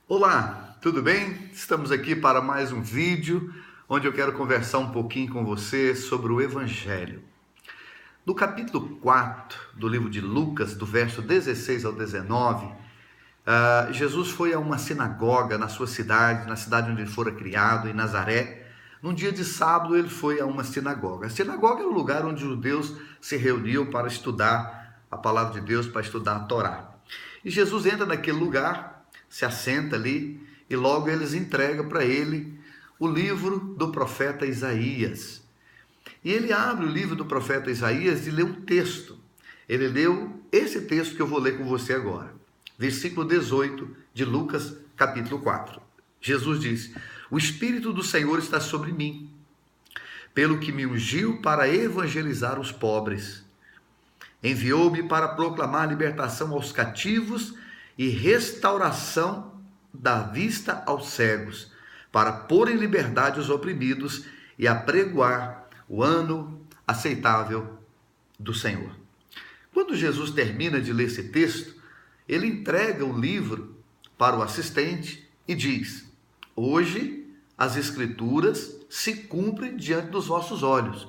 Olá, tudo bem? Estamos aqui para mais um vídeo onde eu quero conversar um pouquinho com você sobre o Evangelho. No capítulo 4 do livro de Lucas, do verso 16 ao 19, Jesus foi a uma sinagoga na sua cidade, na cidade onde ele fora criado, em Nazaré. Num dia de sábado ele foi a uma sinagoga. A sinagoga é o lugar onde os judeus se reuniam para estudar a palavra de Deus, para estudar a Torá. E Jesus entra naquele lugar, se assenta ali e logo eles entregam para ele o livro do profeta Isaías. E ele abre o livro do profeta Isaías e lê um texto. Ele leu esse texto que eu vou ler com você agora. Versículo 18 de Lucas, capítulo 4. Jesus disse: O Espírito do Senhor está sobre mim, pelo que me ungiu para evangelizar os pobres. Enviou-me para proclamar libertação aos cativos e restauração da vista aos cegos, para pôr em liberdade os oprimidos e apregoar o ano aceitável do Senhor. Quando Jesus termina de ler esse texto, ele entrega o livro para o assistente e diz: Hoje as Escrituras se cumprem diante dos vossos olhos.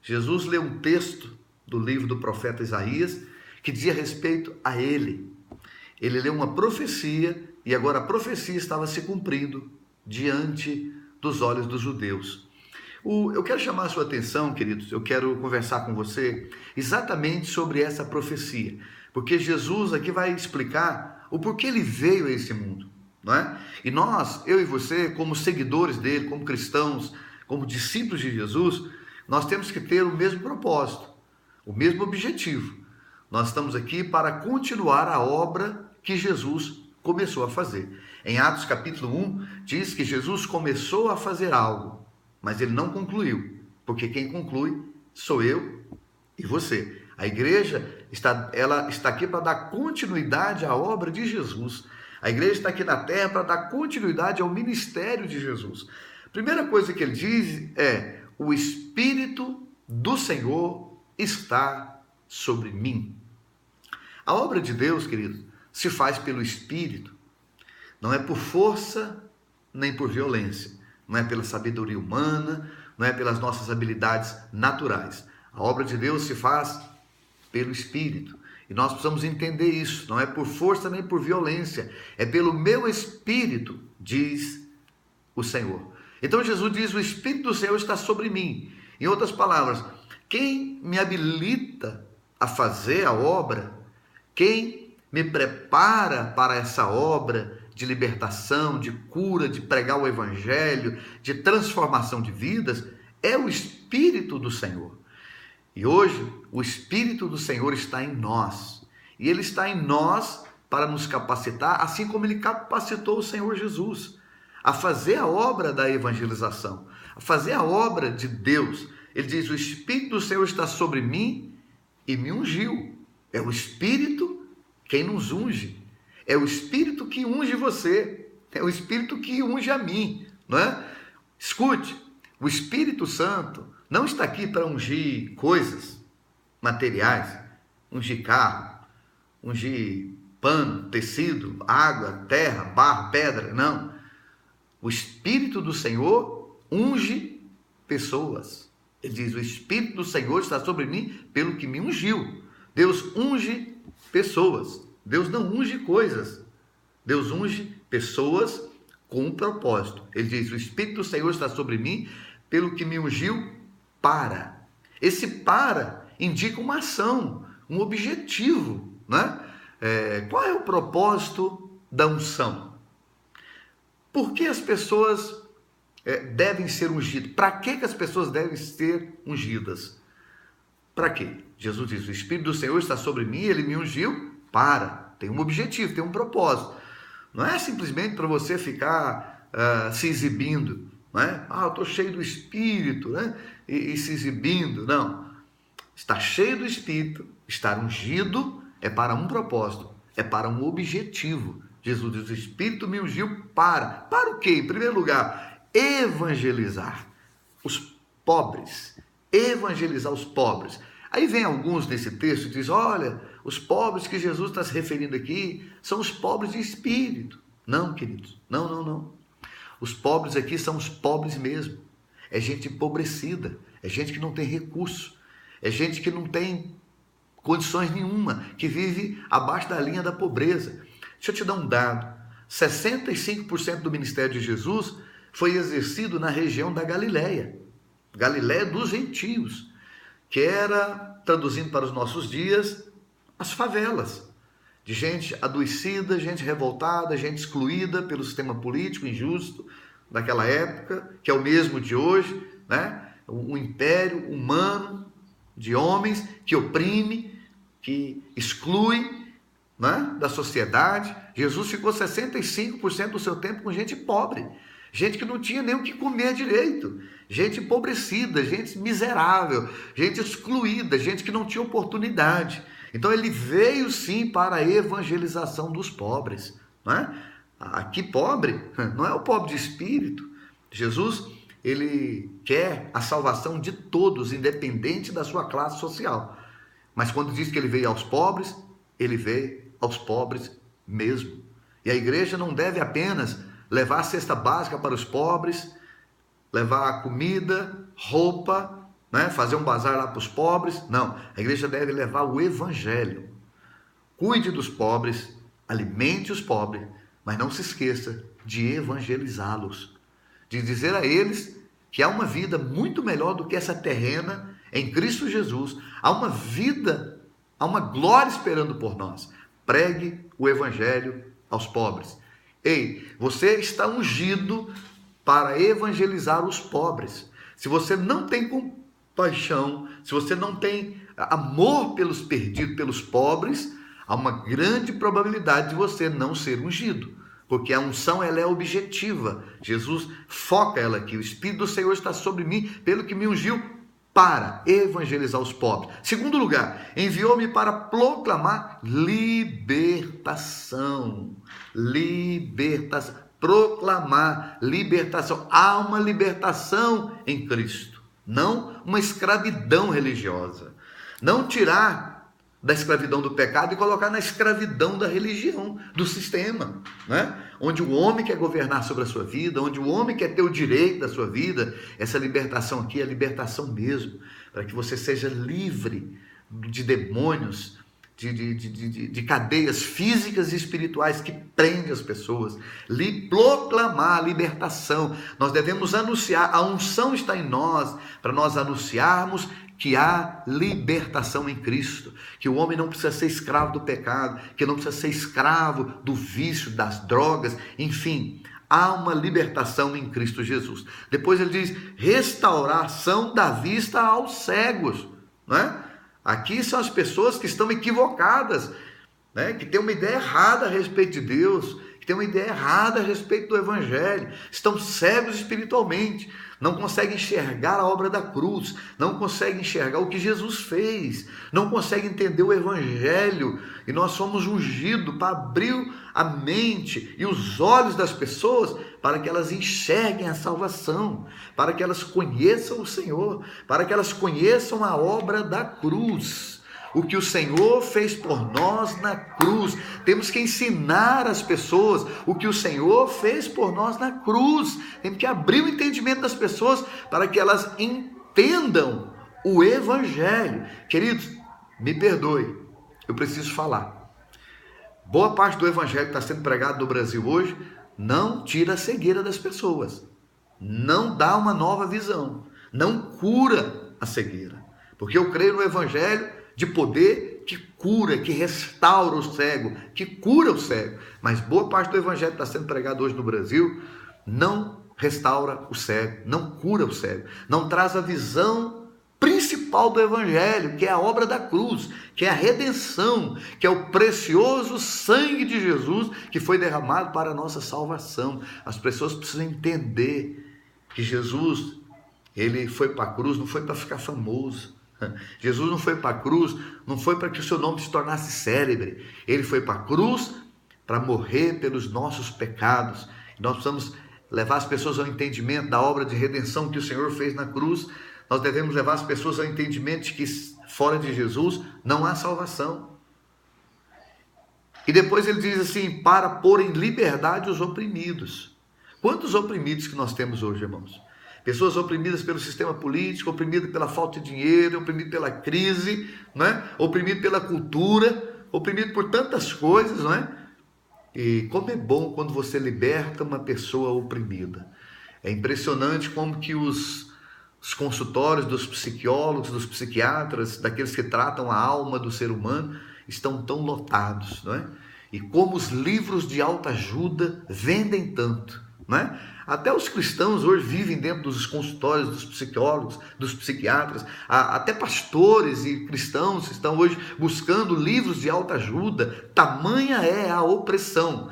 Jesus leu um texto do livro do profeta Isaías que dizia respeito a ele. Ele leu uma profecia e agora a profecia estava se cumprindo diante dos olhos dos judeus. Eu quero chamar a sua atenção, queridos, eu quero conversar com você exatamente sobre essa profecia, porque Jesus aqui vai explicar o porquê ele veio a esse mundo, não é? E nós, eu e você, como seguidores dele, como cristãos, como discípulos de Jesus, nós temos que ter o mesmo propósito, o mesmo objetivo. Nós estamos aqui para continuar a obra que Jesus começou a fazer. Em Atos capítulo 1, diz que Jesus começou a fazer algo, mas ele não concluiu, porque quem conclui sou eu e você. A igreja está aqui para dar continuidade à obra de Jesus. A igreja está aqui na terra para dar continuidade ao ministério de Jesus. Primeira coisa que ele diz é: o Espírito do Senhor está sobre mim. A obra de Deus, querido, se faz pelo Espírito. Não é por força nem por violência. Não é pela sabedoria humana, não é pelas nossas habilidades naturais. A obra de Deus se faz pelo Espírito. E nós precisamos entender isso. Não é por força nem por violência. É pelo meu Espírito, diz o Senhor. Então Jesus diz: o Espírito do Senhor está sobre mim. Em outras palavras, quem me habilita a fazer a obra, quem me prepara para essa obra de libertação, de cura, de pregar o Evangelho, de transformação de vidas, é o Espírito do Senhor. E hoje, o Espírito do Senhor está em nós. E Ele está em nós para nos capacitar, assim como Ele capacitou o Senhor Jesus a fazer a obra da evangelização, a fazer a obra de Deus. Ele diz: o Espírito do Senhor está sobre mim e me ungiu. É o Espírito quem nos unge. É o Espírito que unge você. É o Espírito que unge a mim, não é? Escute, o Espírito Santo não está aqui para ungir coisas materiais, ungir carro, ungir pano, tecido, água, terra, barro, pedra, não. O Espírito do Senhor unge pessoas. Ele diz: o Espírito do Senhor está sobre mim pelo que me ungiu. Deus unge pessoas. Deus não unge coisas. Deus unge pessoas com um propósito. Ele diz: o Espírito do Senhor está sobre mim pelo que me ungiu para. Esse para indica uma ação, um objetivo, né? Qual é o propósito da unção? Por que as pessoas devem ser ungidas? Para que as pessoas devem ser ungidas? Para quê? Jesus diz: o Espírito do Senhor está sobre mim, ele me ungiu para. Tem um objetivo, tem um propósito. Não é simplesmente para você ficar se exibindo, não é? Eu estou cheio do Espírito, né? E se exibindo. Não. Estar cheio do Espírito, estar ungido, é para um propósito, é para um objetivo. Jesus diz: o Espírito me ungiu para. Para o quê? Em primeiro lugar, evangelizar os pobres. Evangelizar os pobres. Aí vem alguns nesse texto e diz: olha, os pobres que Jesus está se referindo aqui são os pobres de espírito. Não, queridos, não, não, não. Os pobres aqui são os pobres mesmo. É gente empobrecida, é gente que não tem recurso, é gente que não tem condições nenhuma, que vive abaixo da linha da pobreza. Deixa eu te dar um dado: 65% do ministério de Jesus foi exercido na região da Galileia, Galileia dos gentios, que era, traduzindo para os nossos dias, as favelas, de gente adoecida, gente revoltada, gente excluída pelo sistema político injusto daquela época, que é o mesmo de hoje, né? Um império humano de homens que oprime, que exclui, né, da sociedade. Jesus ficou 65% do seu tempo com gente pobre, gente que não tinha nem o que comer direito, gente empobrecida, gente miserável, gente excluída, gente que não tinha oportunidade. Então ele veio sim para a evangelização dos pobres, né? Aqui pobre não é o pobre de espírito. Jesus, ele quer a salvação de todos, independente da sua classe social. Mas quando diz que ele veio aos pobres, ele veio aos pobres mesmo. E a igreja não deve apenas levar a cesta básica para os pobres, levar comida, roupa, né? Fazer um bazar lá para os pobres. Não, a igreja deve levar o evangelho. Cuide dos pobres, alimente os pobres, mas não se esqueça de evangelizá-los, de dizer a eles que há uma vida muito melhor do que essa terrena em Cristo Jesus. Há uma vida, há uma glória esperando por nós. Pregue o evangelho aos pobres. Ei, você está ungido para evangelizar os pobres. Se você não tem compaixão, se você não tem amor pelos perdidos, pelos pobres, há uma grande probabilidade de você não ser ungido, porque a unção ela é objetiva. Jesus foca ela aqui. O Espírito do Senhor está sobre mim, pelo que me ungiu para evangelizar os pobres. Segundo lugar, enviou-me para proclamar libertação. Libertação. Proclamar libertação. Há uma libertação em Cristo, não uma escravidão religiosa. Não tirar da escravidão do pecado e colocar na escravidão da religião, do sistema, né? Onde o homem quer governar sobre a sua vida, onde o homem quer ter o direito da sua vida. Essa libertação aqui é a libertação mesmo, para que você seja livre de demônios, de cadeias físicas e espirituais que prendem as pessoas. Proclamar a libertação. Nós devemos anunciar, a unção está em nós, para nós anunciarmos que há libertação em Cristo, que o homem não precisa ser escravo do pecado, que não precisa ser escravo do vício, das drogas, enfim, há uma libertação em Cristo Jesus. Depois ele diz, restauração da vista aos cegos, né? Aqui são as pessoas que estão equivocadas, né? Que têm uma ideia errada a respeito de Deus, que têm uma ideia errada a respeito do Evangelho, estão cegos espiritualmente, não conseguem enxergar a obra da cruz, não conseguem enxergar o que Jesus fez, não conseguem entender o Evangelho, e nós somos ungidos para abrir a mente e os olhos das pessoas para que elas enxerguem a salvação, para que elas conheçam o Senhor, para que elas conheçam a obra da cruz. O que o Senhor fez por nós na cruz. Temos que ensinar as pessoas o que o Senhor fez por nós na cruz. Temos que abrir o entendimento das pessoas para que elas entendam o Evangelho. Queridos, me perdoe, eu preciso falar. Boa parte do Evangelho que está sendo pregado no Brasil hoje não tira a cegueira das pessoas, não dá uma nova visão, não cura a cegueira. Porque eu creio no Evangelho de poder que cura, que restaura o cego, que cura o cego. Mas boa parte do evangelho que está sendo pregado hoje no Brasil não restaura o cego, não cura o cego, não traz a visão principal do evangelho, que é a obra da cruz, que é a redenção, que é o precioso sangue de Jesus que foi derramado para a nossa salvação. As pessoas precisam entender que Jesus, ele foi para a cruz, não foi para ficar famoso. Jesus não foi para a cruz, não foi para que o seu nome se tornasse célebre. Ele foi para a cruz para morrer pelos nossos pecados. Nós precisamos levar as pessoas ao entendimento da obra de redenção que o Senhor fez na cruz. Nós devemos levar as pessoas ao entendimento de que fora de Jesus não há salvação. E depois ele diz assim, para pôr em liberdade os oprimidos. Quantos oprimidos que nós temos hoje, irmãos? Pessoas oprimidas pelo sistema político, oprimidas pela falta de dinheiro, oprimidas pela crise, não é? Oprimidas pela cultura, oprimidas por tantas coisas, não é? E como é bom quando você liberta uma pessoa oprimida. É impressionante como que os consultórios dos psicólogos, dos psiquiatras, daqueles que tratam a alma do ser humano, estão tão lotados, não é? E como os livros de autoajuda vendem tanto, não é? Até os cristãos hoje vivem dentro dos consultórios dos psicólogos, dos psiquiatras, até pastores e cristãos estão hoje buscando livros de autoajuda. Tamanha é a opressão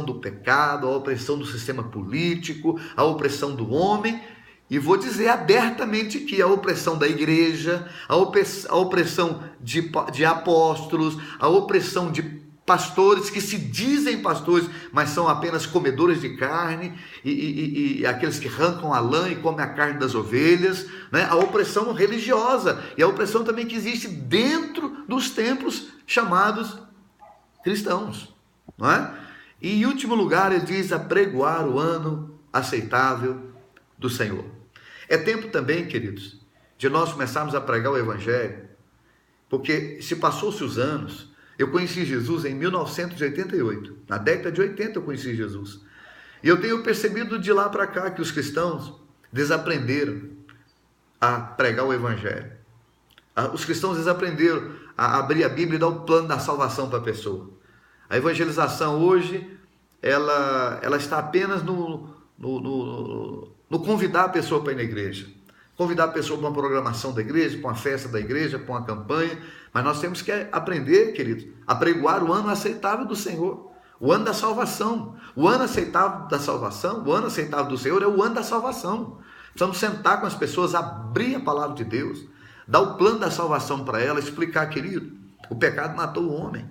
do pecado, a opressão do sistema político, a opressão do homem. E vou dizer abertamente que a opressão da igreja, a opressão de apóstolos, a opressão de pastores que se dizem pastores, mas são apenas comedores de carne, e aqueles que arrancam a lã e comem a carne das ovelhas, né? A opressão religiosa, e a opressão também que existe dentro dos templos chamados cristãos, não é? E em último lugar ele diz apregoar o ano aceitável do Senhor. É tempo também, queridos, de nós começarmos a pregar o Evangelho, porque se passou-se os anos. Eu conheci Jesus em 1988, na década de 80 eu conheci Jesus, e eu tenho percebido de lá para cá que os cristãos desaprenderam a pregar o Evangelho. Os cristãos desaprenderam a abrir a Bíblia e dar o plano da salvação para a pessoa. A evangelização hoje, ela está apenas no convidar a pessoa para ir na igreja, convidar a pessoa para uma programação da igreja, para uma festa da igreja, para uma campanha, mas nós temos que aprender, queridos, a pregoar o ano aceitável do Senhor, o ano da salvação. O ano aceitável da salvação, o ano aceitável do Senhor é o ano da salvação. Precisamos sentar com as pessoas, abrir a palavra de Deus, dar o plano da salvação para ela, explicar, querido, o pecado matou o homem.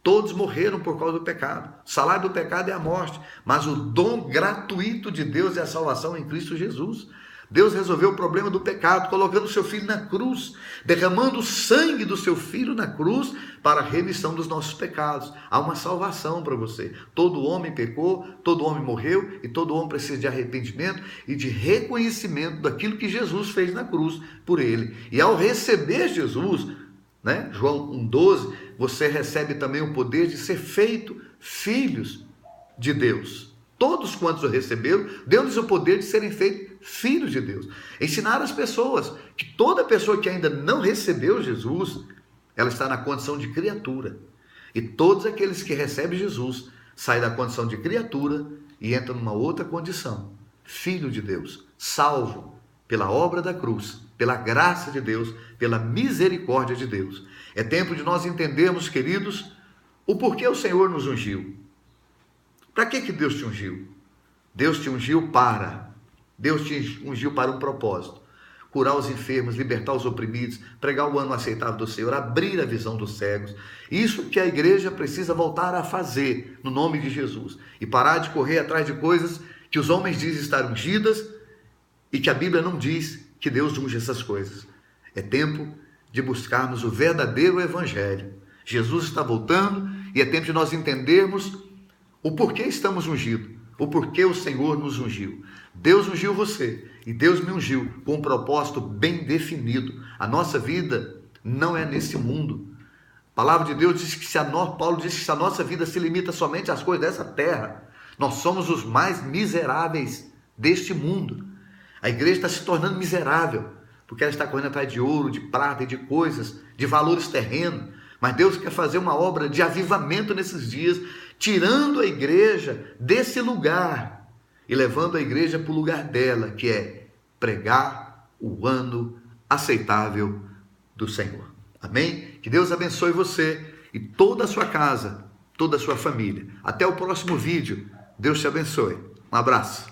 Todos morreram por causa do pecado. O salário do pecado é a morte, mas o dom gratuito de Deus é a salvação em Cristo Jesus. Deus resolveu o problema do pecado, colocando o seu Filho na cruz, derramando o sangue do seu Filho na cruz para a remissão dos nossos pecados. Há uma salvação para você. Todo homem pecou, todo homem morreu e todo homem precisa de arrependimento e de reconhecimento daquilo que Jesus fez na cruz por ele. E ao receber Jesus, né, João 1,12, você recebe também o poder de ser feito filhos de Deus. Todos quantos o receberam, deu-lhes o poder de serem feitos filhos de Deus. Ensinar as pessoas que toda pessoa que ainda não recebeu Jesus, ela está na condição de criatura. E todos aqueles que recebem Jesus, saem da condição de criatura e entram numa outra condição. Filho de Deus, salvo pela obra da cruz, pela graça de Deus, pela misericórdia de Deus. É tempo de nós entendermos, queridos, o porquê o Senhor nos ungiu. Para que Deus te ungiu? Deus te ungiu para um propósito. Curar os enfermos, libertar os oprimidos, pregar o ano aceitável do Senhor, abrir a visão dos cegos. Isso que a igreja precisa voltar a fazer, no nome de Jesus. E parar de correr atrás de coisas que os homens dizem estar ungidas e que a Bíblia não diz que Deus unge essas coisas. É tempo de buscarmos o verdadeiro Evangelho. Jesus está voltando e é tempo de nós entendermos o porquê estamos ungidos, o porquê o Senhor nos ungiu. Deus ungiu você e Deus me ungiu com um propósito bem definido. A nossa vida não é nesse mundo. A palavra de Deus diz que Paulo diz que se a nossa vida se limita somente às coisas dessa terra, nós somos os mais miseráveis deste mundo. A igreja está se tornando miserável, porque ela está correndo atrás de ouro, de prata e de coisas, de valores terrenos. Mas Deus quer fazer uma obra de avivamento nesses dias, tirando a igreja desse lugar e levando a igreja para o lugar dela, que é pregar o ano aceitável do Senhor. Amém? Que Deus abençoe você e toda a sua casa, toda a sua família. Até o próximo vídeo. Deus te abençoe. Um abraço.